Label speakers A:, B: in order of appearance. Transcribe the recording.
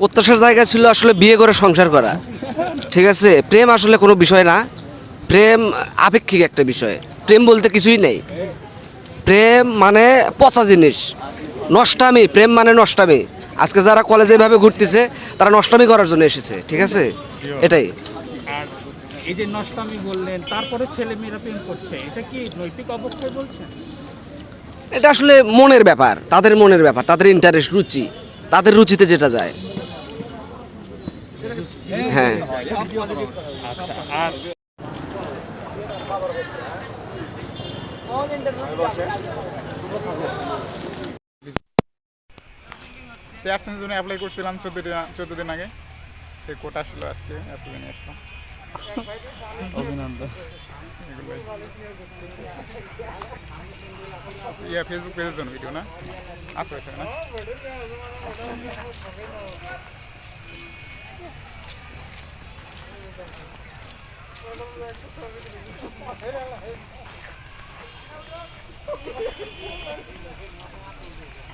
A: প্রত্যাশার জায়গা ছিল আসলে বিয়ে করে সংসার করা, ঠিক আছে। প্রেম আসলে কোনো বিষয় না, প্রেম আপেক্ষিক একটা বিষয়। প্রেম বলতে কিছুই নেই। প্রেম মানে পচা জিনিস, নষ্টামি। প্রেম মানে নষ্টামি। আজকে যারা কলেজে এভাবে ঘুরতেছে তারা নষ্টামি করার জন্য এসেছে, ঠিক আছে, এটাই।
B: আর এই যে নষ্টামি বললেন, তারপরে ছেলে মেয়েরা প্রেম করছে, এটা কি নৈতিক অবক্ষয় বলছেন?
A: এটা আসলে মনের ব্যাপার, তাদের মনের ব্যাপার, তাদের ইন্টারেস্ট, রুচি, তাদের রুচিতে যেটা যায়। হ্যাঁ,
B: আচ্ছা। আর
C: এয়ারসেন্সের জন্য অ্যাপ্লাই করছিলাম 14 দিন আগে। সেই কোটা আসলো আজকে নিয়ে আসলাম।
B: অভিনন্দন।
C: এগুলোই ফেসবুক পেজের জন্য ভিডিও না আচ্ছা ওইটা না